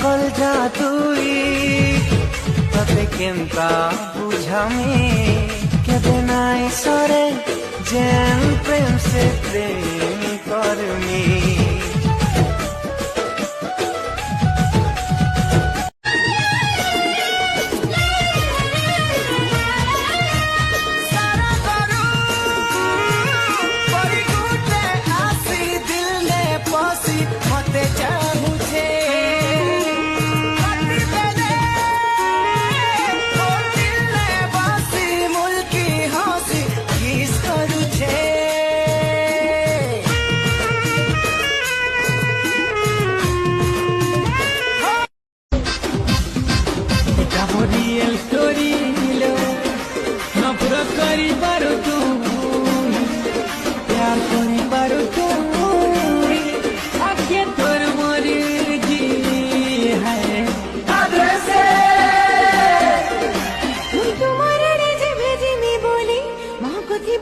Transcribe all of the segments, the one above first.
सकल जादुई तते केंता बुझामी केबे नाई सरे जेन प्रेम से प्रेम करमी रियल स्टोरी लो नफरत करी पारो तू प्यार करी पारो तू आके तोर मर्जी है आदर्शे तुम्हारे रे भेजी मी बोली मां को थी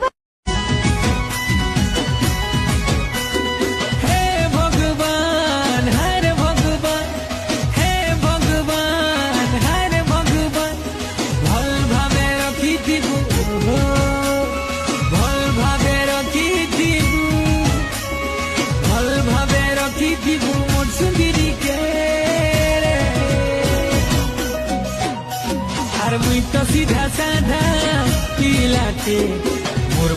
मुई तो सीधा साधा पिलाते